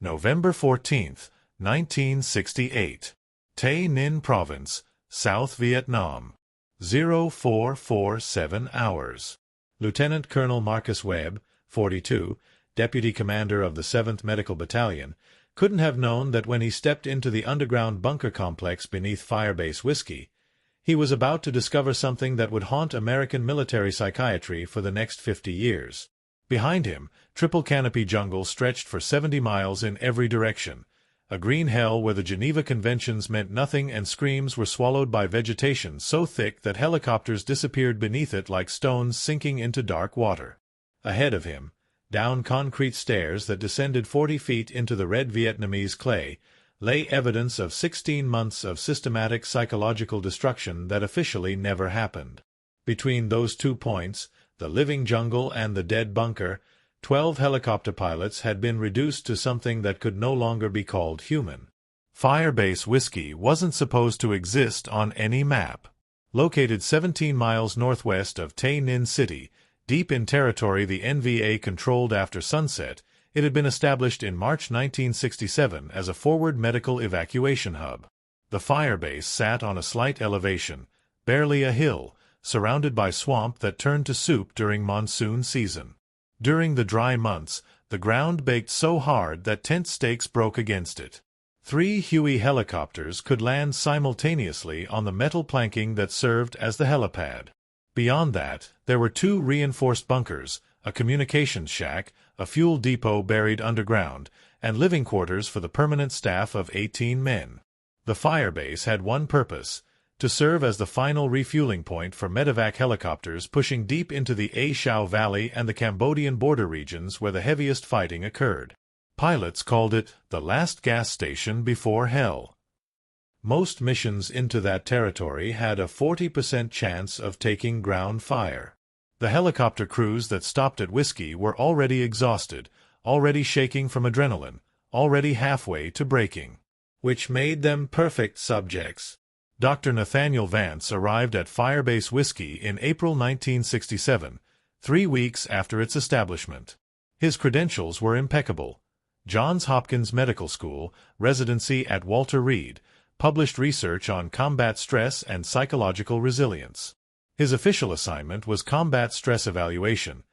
November 14, 1968. Tay Ninh Province, South Vietnam. 0447 hours. Lieutenant Colonel Marcus Webb, 42, Deputy Commander of the 7th Medical Battalion, couldn't have known that when he stepped into the underground bunker complex beneath Firebase Whiskey, he was about to discover something that would haunt American military psychiatry for the next 50 years. Behind him, triple canopy jungle stretched for 70 miles in every direction, a green hell where the Geneva Conventions meant nothing and screams were swallowed by vegetation so thick that helicopters disappeared beneath it like stones sinking into dark water. Ahead of him, down concrete stairs that descended 40 feet into the red Vietnamese clay, lay evidence of 16 months of systematic psychological destruction that officially never happened. Between those 2 points, the living jungle and the dead bunker, 12 helicopter pilots had been reduced to something that could no longer be called human. Firebase Whiskey wasn't supposed to exist on any map. Located 17 miles northwest of Tay Ninh City, deep in territory the NVA controlled after sunset, it had been established in March 1967 as a forward medical evacuation hub. The firebase sat on a slight elevation, barely a hill, surrounded by swamp that turned to soup during monsoon season. During the dry months, the ground baked so hard that tent stakes broke against it. 3 Huey helicopters could land simultaneously on the metal planking that served as the helipad. Beyond that, there were 2 reinforced bunkers, a communications shack, a fuel depot buried underground, and living quarters for the permanent staff of 18 men. The firebase had one purpose: to serve as the final refueling point for medevac helicopters pushing deep into the A Shau Valley and the Cambodian border regions where the heaviest fighting occurred. Pilots called it the last gas station before hell. Most missions into that territory had a 40% chance of taking ground fire. The helicopter crews that stopped at Whiskey were already exhausted, already shaking from adrenaline, already halfway to breaking, which made them perfect subjects. Dr. Nathaniel Vance arrived at Firebase Whiskey in April 1967, 3 weeks after its establishment. His credentials were impeccable: Johns Hopkins Medical School, residency at Walter Reed, published research on combat stress and psychological resilience. His official assignment was combat stress evaluation,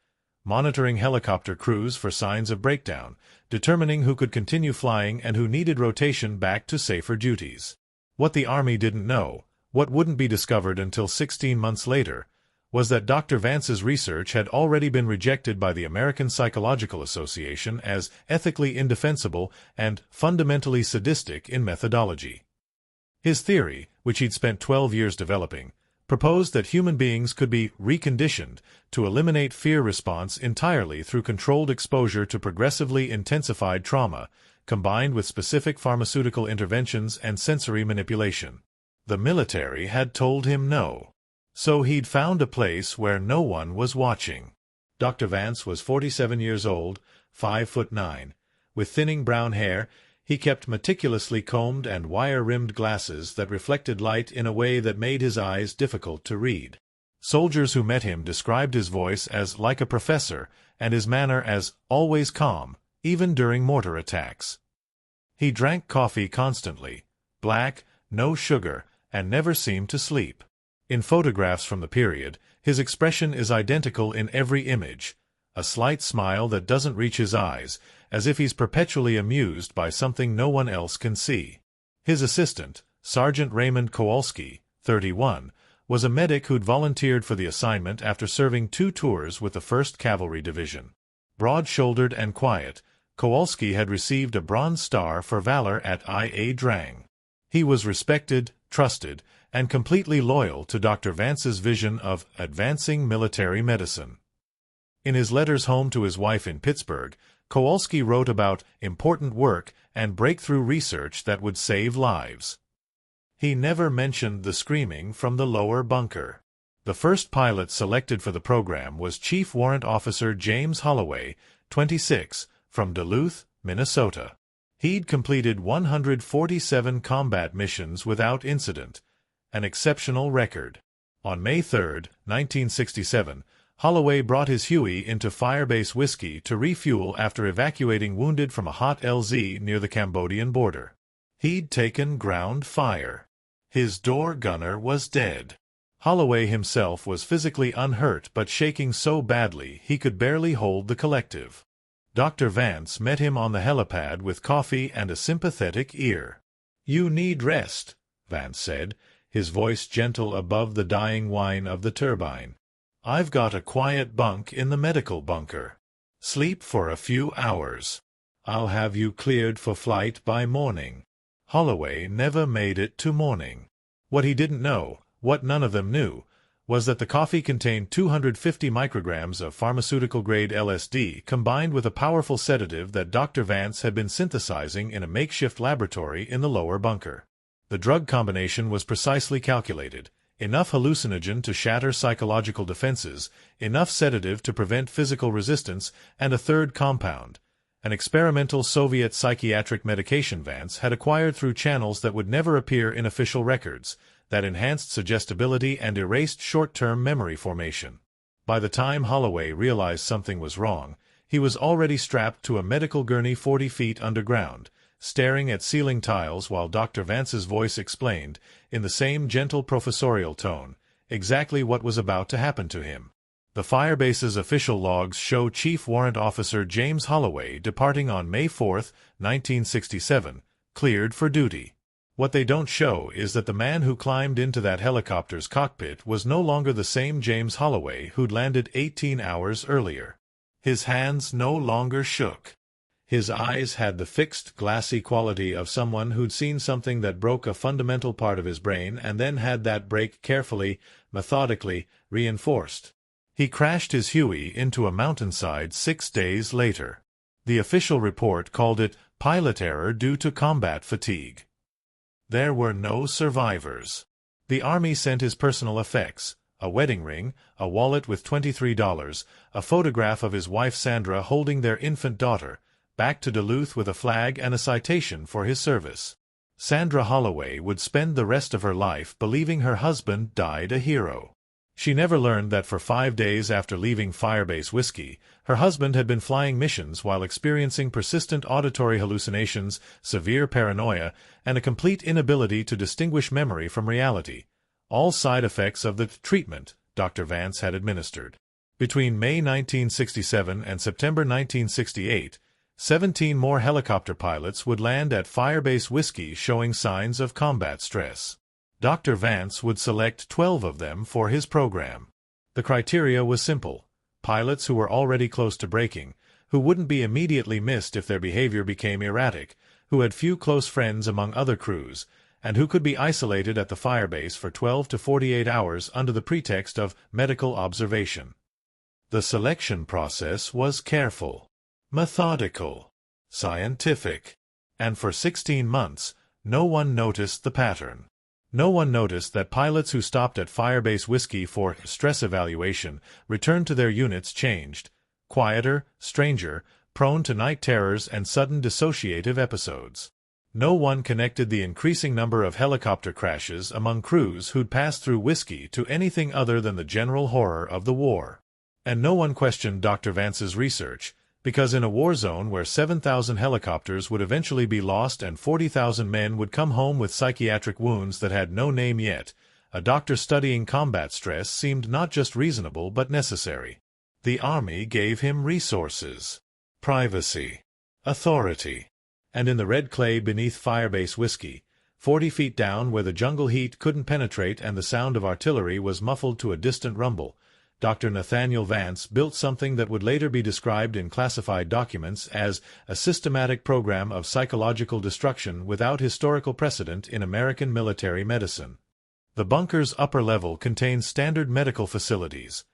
monitoring helicopter crews for signs of breakdown, determining who could continue flying and who needed rotation back to safer duties. What the Army didn't know, what wouldn't be discovered until 16 months later, was that Dr. Vance's research had already been rejected by the American Psychological Association as ethically indefensible and fundamentally sadistic in methodology. His theory, which he'd spent 12 years developing, proposed that human beings could be reconditioned to eliminate fear response entirely through controlled exposure to progressively intensified trauma, combined with specific pharmaceutical interventions and sensory manipulation. The military had told him no. So he'd found a place where no one was watching. Dr. Vance was 47 years old, 5'9". With thinning brown hair, he kept meticulously combed and wire-rimmed glasses that reflected light in a way that made his eyes difficult to read. Soldiers who met him described his voice as like a professor and his manner as always calm, even during mortar attacks. He drank coffee constantly, black, no sugar, and never seemed to sleep. In photographs from the period, his expression is identical in every image, a slight smile that doesn't reach his eyes, as if he's perpetually amused by something no one else can see. His assistant, Sergeant Raymond Kowalski, 31, was a medic who'd volunteered for the assignment after serving 2 tours with the 1st Cavalry Division. Broad-shouldered and quiet, Kowalski had received a Bronze Star for valor at Ia Drang. He was respected, trusted, and completely loyal to Dr. Vance's vision of advancing military medicine. In his letters home to his wife in Pittsburgh, Kowalski wrote about important work and breakthrough research that would save lives. He never mentioned the screaming from the lower bunker. The first pilot selected for the program was Chief Warrant Officer James Holloway, 26, from Duluth, Minnesota. He'd completed 147 combat missions without incident, an exceptional record. On May 3, 1967, Holloway brought his Huey into Firebase Whiskey to refuel after evacuating wounded from a hot LZ near the Cambodian border. He'd taken ground fire. His door gunner was dead. Holloway himself was physically unhurt but shaking so badly he could barely hold the collective. Dr. Vance met him on the helipad with coffee and a sympathetic ear. "You need rest," Vance said, his voice gentle above the dying whine of the turbine. "I've got a quiet bunk in the medical bunker. Sleep for a few hours. I'll have you cleared for flight by morning." Holloway never made it to morning. What he didn't know, what none of them knew, was that the coffee contained 250 micrograms of pharmaceutical-grade LSD combined with a powerful sedative that Dr. Vance had been synthesizing in a makeshift laboratory in the lower bunker. The drug combination was precisely calculated: enough hallucinogen to shatter psychological defenses, enough sedative to prevent physical resistance, and a third compound, an experimental Soviet psychiatric medication Vance had acquired through channels that would never appear in official records, that enhanced suggestibility and erased short-term memory formation. By the time Holloway realized something was wrong, he was already strapped to a medical gurney 40 feet underground, staring at ceiling tiles while Dr. Vance's voice explained, in the same gentle professorial tone, exactly what was about to happen to him. The Firebase's official logs show Chief Warrant Officer James Holloway departing on May 4, 1967, cleared for duty. What they don't show is that the man who climbed into that helicopter's cockpit was no longer the same James Holloway who'd landed 18 hours earlier. His hands no longer shook. His eyes had the fixed, glassy quality of someone who'd seen something that broke a fundamental part of his brain and then had that break carefully, methodically, reinforced. He crashed his Huey into a mountainside 6 days later. The official report called it pilot error due to combat fatigue. There were no survivors. The Army sent his personal effects: a wedding ring, a wallet with $23, a photograph of his wife Sandra holding their infant daughter, back to Duluth with a flag and a citation for his service. Sandra Holloway would spend the rest of her life believing her husband died a hero. She never learned that for 5 days after leaving Firebase Whiskey, her husband had been flying missions while experiencing persistent auditory hallucinations, severe paranoia, and a complete inability to distinguish memory from reality, all side effects of the treatment Dr. Vance had administered. Between May 1967 and September 1968, 17 more helicopter pilots would land at Firebase Whiskey showing signs of combat stress. Dr. Vance would select 12 of them for his program. The criteria was simple: pilots who were already close to breaking, who wouldn't be immediately missed if their behavior became erratic, who had few close friends among other crews, and who could be isolated at the firebase for 12 to 48 hours under the pretext of medical observation. The selection process was careful, methodical, scientific, and for 16 months, no one noticed the pattern. No one noticed that pilots who stopped at Firebase Whiskey for stress evaluation returned to their units changed, quieter, stranger, prone to night terrors and sudden dissociative episodes. No one connected the increasing number of helicopter crashes among crews who'd passed through Whiskey to anything other than the general horror of the war. And no one questioned Dr. Vance's research, because in a war zone where 7,000 helicopters would eventually be lost and 40,000 men would come home with psychiatric wounds that had no name yet, a doctor studying combat stress seemed not just reasonable but necessary. The Army gave him resources, privacy, authority. And in the red clay beneath Firebase Whiskey, 40 feet down where the jungle heat couldn't penetrate and the sound of artillery was muffled to a distant rumble, Dr. Nathaniel Vance built something that would later be described in classified documents as a systematic program of psychological destruction without historical precedent in American military medicine. The bunker's upper level contained standard medical facilities: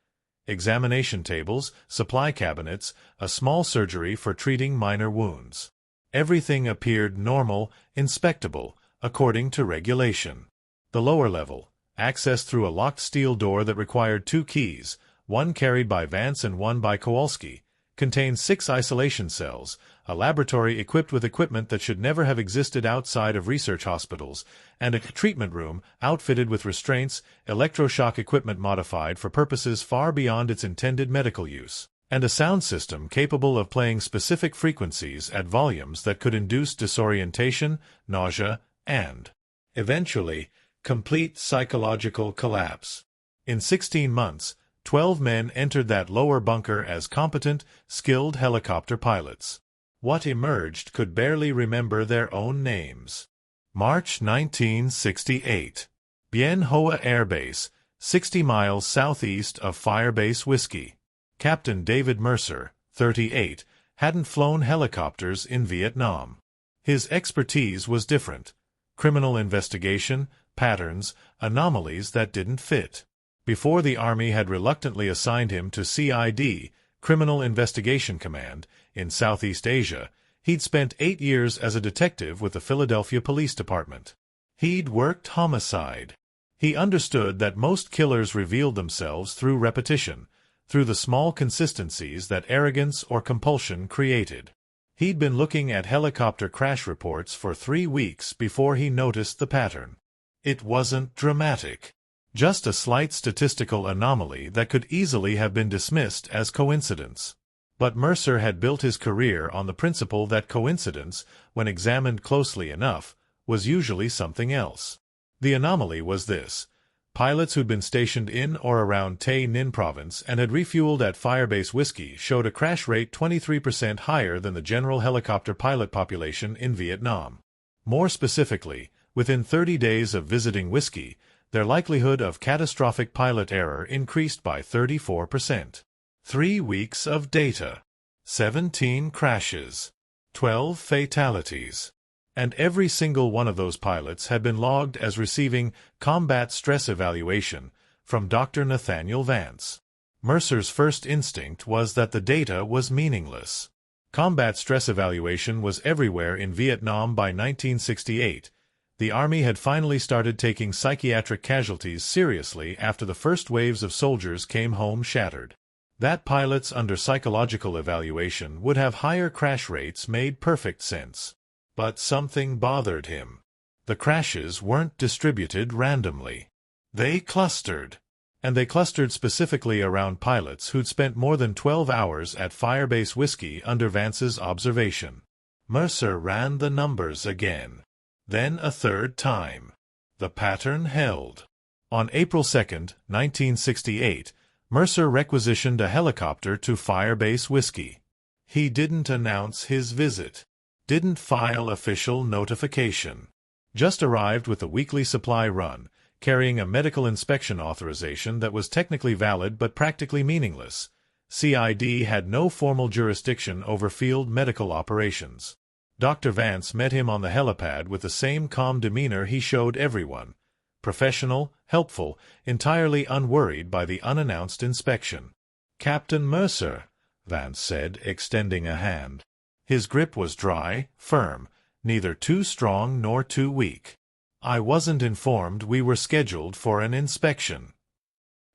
examination tables, supply cabinets, a small surgery for treating minor wounds. Everything appeared normal, inspectable, according to regulation. The lower level, accessed through a locked steel door that required 2 keys, one carried by Vance and one by Kowalski, contained 6 isolation cells, a laboratory equipped with equipment that should never have existed outside of research hospitals, and a treatment room outfitted with restraints, electroshock equipment modified for purposes far beyond its intended medical use, and a sound system capable of playing specific frequencies at volumes that could induce disorientation, nausea, and, eventually, complete psychological collapse. In 16 months, 12 men entered that lower bunker as competent, skilled helicopter pilots. What emerged could barely remember their own names. March 1968. Bien Hoa Air Base, 60 miles southeast of Firebase Whiskey. Captain David Mercer, 38, hadn't flown helicopters in Vietnam. His expertise was different. Criminal investigation, patterns, anomalies that didn't fit. Before the Army had reluctantly assigned him to CID, Criminal Investigation Command, in Southeast Asia, he'd spent 8 years as a detective with the Philadelphia Police Department. He'd worked homicide. He understood that most killers revealed themselves through repetition, through the small consistencies that arrogance or compulsion created. He'd been looking at helicopter crash reports for 3 weeks before he noticed the pattern. It wasn't dramatic. Just a slight statistical anomaly that could easily have been dismissed as coincidence. But Mercer had built his career on the principle that coincidence, when examined closely enough, was usually something else. The anomaly was this. Pilots who'd been stationed in or around Tay Ninh province and had refueled at Firebase Whiskey showed a crash rate 23% higher than the general helicopter pilot population in Vietnam. More specifically, within 30 days of visiting Whiskey, their likelihood of catastrophic pilot error increased by 34%. 3 weeks of data. 17 crashes. 12 fatalities. And every single one of those pilots had been logged as receiving combat stress evaluation from Dr. Nathaniel Vance. Mercer's first instinct was that the data was meaningless. Combat stress evaluation was everywhere in Vietnam by 1968. The Army had finally started taking psychiatric casualties seriously after the first waves of soldiers came home shattered. That pilots under psychological evaluation would have higher crash rates made perfect sense. But something bothered him. The crashes weren't distributed randomly. They clustered. And they clustered specifically around pilots who'd spent more than 12 hours at Firebase Whiskey under Vance's observation. Mercer ran the numbers again. Then a third time. The pattern held. On April 2, 1968, Mercer requisitioned a helicopter to Firebase Whiskey. He didn't announce his visit. Didn't file official notification. Just arrived with a weekly supply run, carrying a medical inspection authorization that was technically valid but practically meaningless. CID had no formal jurisdiction over field medical operations. Dr. Vance met him on the helipad with the same calm demeanor he showed everyone. Professional, helpful, entirely unworried by the unannounced inspection. "Captain Mercer," Vance said, extending a hand. His grip was dry, firm, neither too strong nor too weak. "I wasn't informed we were scheduled for an inspection."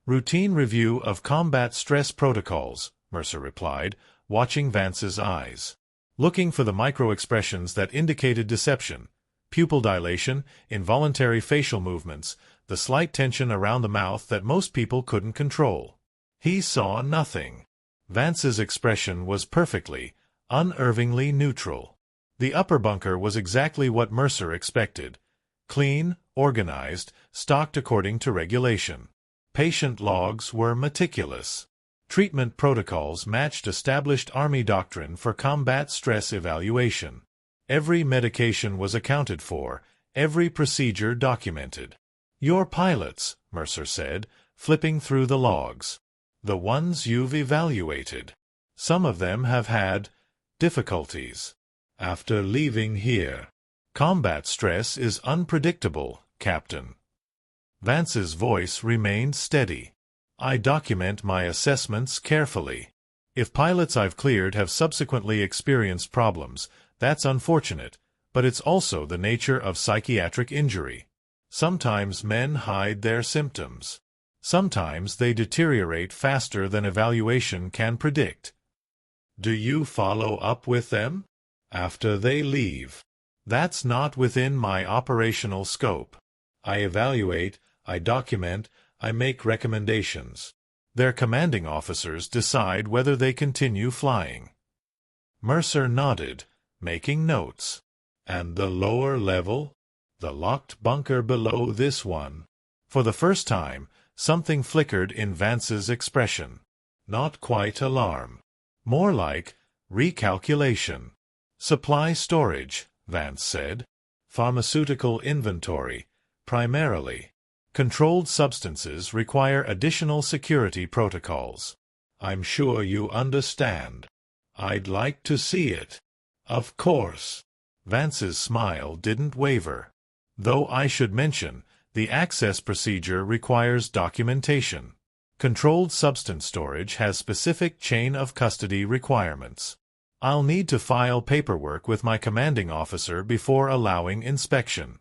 "Routine review of combat stress protocols," Mercer replied, watching Vance's eyes. Looking for the micro-expressions that indicated deception. Pupil dilation, involuntary facial movements, the slight tension around the mouth that most people couldn't control. He saw nothing. Vance's expression was perfectly, unervingly neutral. The upper bunker was exactly what Mercer expected. Clean, organized, stocked according to regulation. Patient logs were meticulous. Treatment protocols matched established Army doctrine for combat stress evaluation. Every medication was accounted for, every procedure documented. "Your pilots," Mercer said, flipping through the logs. "The ones you've evaluated. Some of them have had difficulties after leaving here. Combat stress is unpredictable, Captain." Vance's voice remained steady. "I document my assessments carefully. If pilots I've cleared have subsequently experienced problems, that's unfortunate, but it's also the nature of psychiatric injury. Sometimes men hide their symptoms. Sometimes they deteriorate faster than evaluation can predict. Do you follow up with them? After they leave. That's not within my operational scope. I evaluate, I document, I make recommendations. Their commanding officers decide whether they continue flying. Mercer nodded, making notes. And the lower level? The locked bunker below this one. For the first time, something flickered in Vance's expression. Not quite alarm. More like recalculation. Supply storage, Vance said. Pharmaceutical inventory, primarily. Controlled substances require additional security protocols. I'm sure you understand. I'd like to see it. Of course. Vance's smile didn't waver. Though I should mention, the access procedure requires documentation. Controlled substance storage has specific chain of custody requirements. I'll need to file paperwork with my commanding officer before allowing inspection.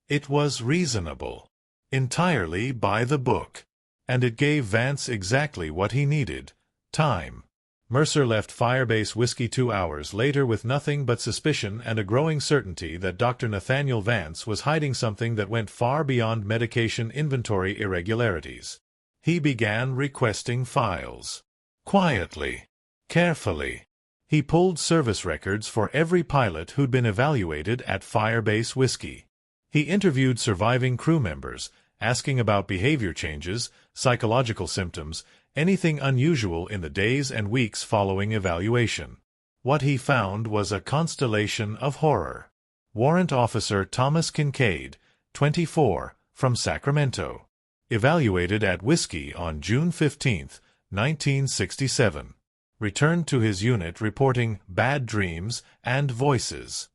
It was reasonable. Entirely by the book. And it gave Vance exactly what he needed. Time. Mercer left Firebase Whiskey 2 hours later with nothing but suspicion and a growing certainty that Dr. Nathaniel Vance was hiding something that went far beyond medication inventory irregularities. He began requesting files. Quietly. Carefully. He pulled service records for every pilot who'd been evaluated at Firebase Whiskey. He interviewed surviving crew members, asking about behavior changes, psychological symptoms, anything unusual in the days and weeks following evaluation. What he found was a constellation of horror. Warrant Officer Thomas Kincaid, 24, from Sacramento. Evaluated at Whiskey on June 15, 1967. Returned to his unit reporting bad dreams and voices.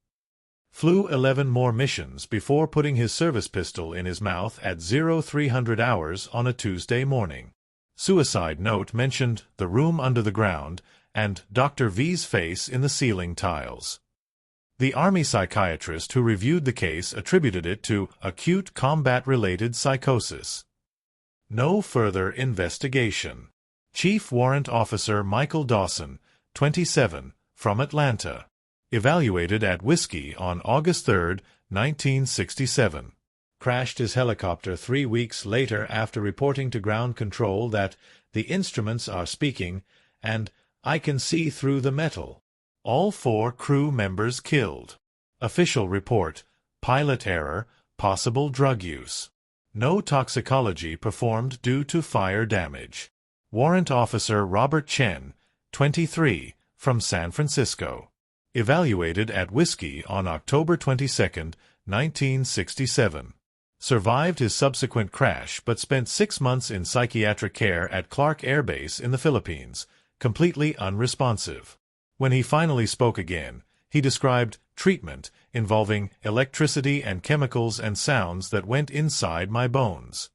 Flew 11 more missions before putting his service pistol in his mouth at 0300 hours on a Tuesday morning. Suicide note mentioned the room under the ground and Dr. V's face in the ceiling tiles. The Army psychiatrist who reviewed the case attributed it to acute combat-related psychosis. No further investigation. Chief Warrant Officer Michael Dawson, 27, from Atlanta. Evaluated at Whiskey on August 3, 1967. Crashed his helicopter 3 weeks later after reporting to ground control that the instruments are speaking and I can see through the metal. All 4 crew members killed. Official report, pilot error, possible drug use. No toxicology performed due to fire damage. Warrant Officer Robert Chen, 23, from San Francisco. Evaluated at Whiskey on October 22, 1967. Survived his subsequent crash but spent 6 months in psychiatric care at Clark Air Base in the Philippines, completely unresponsive. When he finally spoke again, he described treatment involving electricity and chemicals and sounds that went inside my bones.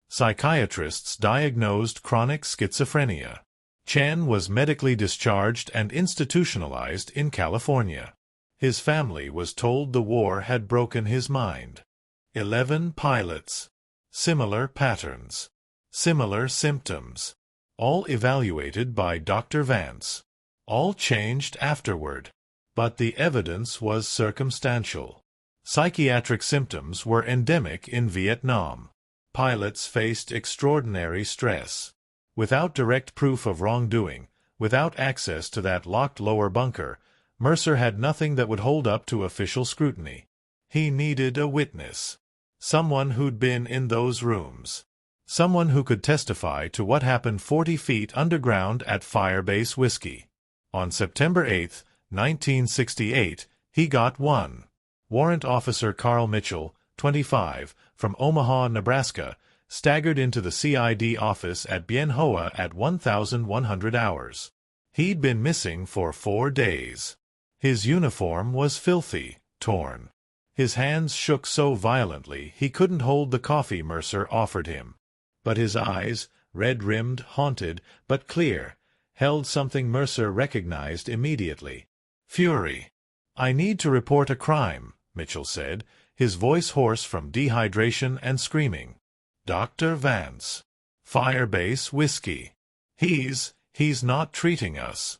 Psychiatrists diagnosed chronic schizophrenia. Chen was medically discharged and institutionalized in California. His family was told the war had broken his mind. 11 pilots. Similar patterns. Similar symptoms. All evaluated by Dr. Vance. All changed afterward. But the evidence was circumstantial. Psychiatric symptoms were endemic in Vietnam. Pilots faced extraordinary stress. Without direct proof of wrongdoing, without access to that locked lower bunker, Mercer had nothing that would hold up to official scrutiny. He needed a witness. Someone who'd been in those rooms. Someone who could testify to what happened 40 feet underground at Firebase Whiskey. On September 8, 1968, he got one. Warrant Officer Carl Mitchell, 25, from Omaha, Nebraska, staggered into the CID office at Bien Hoa at 1,100 hours. He'd been missing for 4 days. His uniform was filthy, torn. His hands shook so violently he couldn't hold the coffee Mercer offered him. But his eyes, red-rimmed, haunted, but clear, held something Mercer recognized immediately. Fury. "I need to report a crime," Mitchell said, his voice hoarse from dehydration and screaming. "Dr. Vance. Firebase Whiskey. He's not treating us.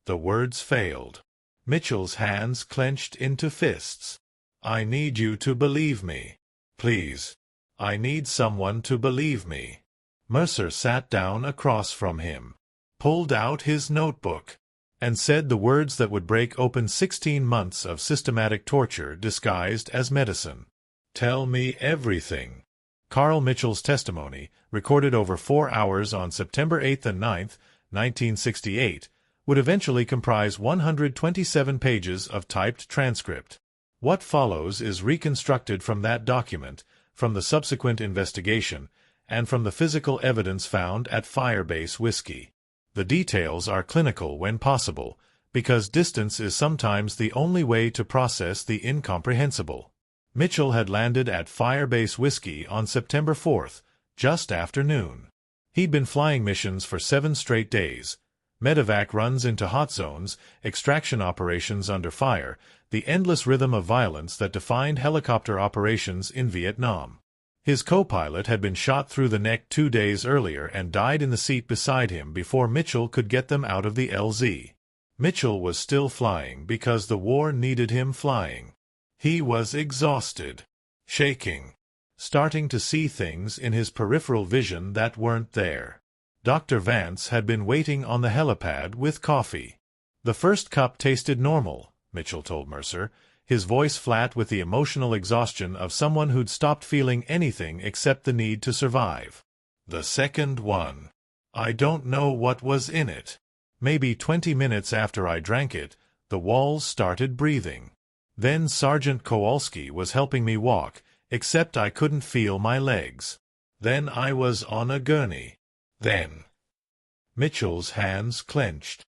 The words failed. Mitchell's hands clenched into fists. I need you to believe me. Please. I need someone to believe me. Mercer sat down across from him, pulled out his notebook, and said the words that would break open 16 months of systematic torture disguised as medicine. Tell me everything. Carl Mitchell's testimony, recorded over 4 hours on September 8 and 9, 1968, would eventually comprise 127 pages of typed transcript. What follows is reconstructed from that document, from the subsequent investigation, and from the physical evidence found at Firebase Whiskey. The details are clinical when possible, because distance is sometimes the only way to process the incomprehensible. Mitchell had landed at Firebase Whiskey on September 4th, just after noon. He'd been flying missions for 7 straight days. Medevac runs into hot zones, extraction operations under fire, the endless rhythm of violence that defined helicopter operations in Vietnam. His co-pilot had been shot through the neck 2 days earlier and died in the seat beside him before Mitchell could get them out of the LZ. Mitchell was still flying because the war needed him flying. He was exhausted, shaking, starting to see things in his peripheral vision that weren't there. Dr. Vance had been waiting on the helipad with coffee. The first cup tasted normal, Mitchell told Mercer, his voice flat with the emotional exhaustion of someone who'd stopped feeling anything except the need to survive. The second one. I don't know what was in it. Maybe 20 minutes after I drank it, the walls started breathing. Then Sergeant Kowalski was helping me walk, except I couldn't feel my legs. Then I was on a gurney. Then. Mitchell's hands clenched.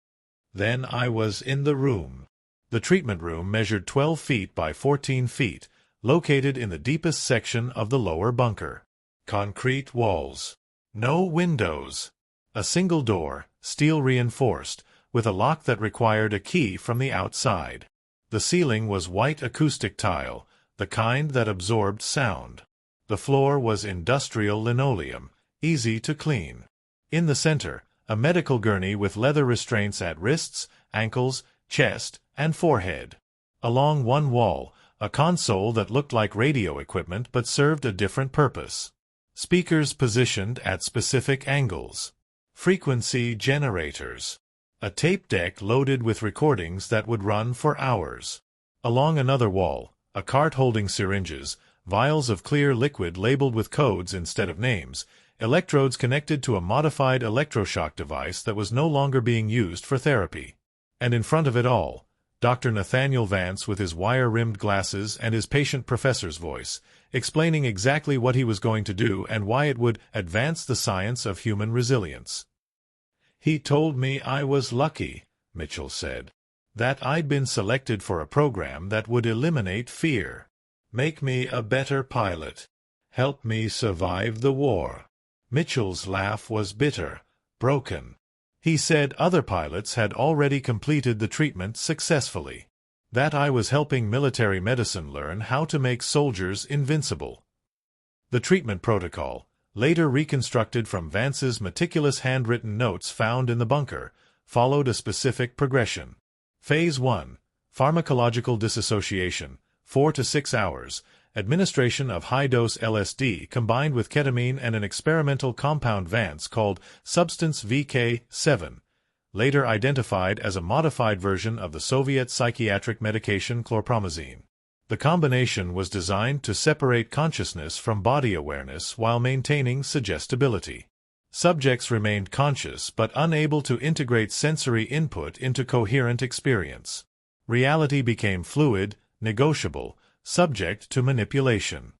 Then I was in the room. The treatment room measured 12 feet by 14 feet, located in the deepest section of the lower bunker. Concrete walls. No windows. A single door, steel reinforced, with a lock that required a key from the outside. The ceiling was white acoustic tile, the kind that absorbed sound. The floor was industrial linoleum, easy to clean. In the center, a medical gurney with leather restraints at wrists, ankles, chest, and forehead. Along one wall, a console that looked like radio equipment but served a different purpose. Speakers positioned at specific angles. Frequency generators. A tape deck loaded with recordings that would run for hours. Along another wall, a cart holding syringes, vials of clear liquid labeled with codes instead of names, electrodes connected to a modified electroshock device that was no longer being used for therapy. And in front of it all, Dr. Nathaniel Vance with his wire-rimmed glasses and his patient professor's voice, explaining exactly what he was going to do and why it would advance the science of human resilience. He told me I was lucky, Mitchell said, that I'd been selected for a program that would eliminate fear, make me a better pilot, help me survive the war. Mitchell's laugh was bitter, broken. He said other pilots had already completed the treatment successfully, that I was helping military medicine learn how to make soldiers invincible. The treatment protocol, later reconstructed from Vance's meticulous handwritten notes found in the bunker, followed a specific progression. Phase 1. Pharmacological dissociation, 4 to 6 hours, administration of high-dose LSD combined with ketamine and an experimental compound Vance called Substance VK7, later identified as a modified version of the Soviet psychiatric medication chlorpromazine. The combination was designed to separate consciousness from body awareness while maintaining suggestibility. Subjects remained conscious but unable to integrate sensory input into coherent experience. Reality became fluid, negotiable, subject to manipulation.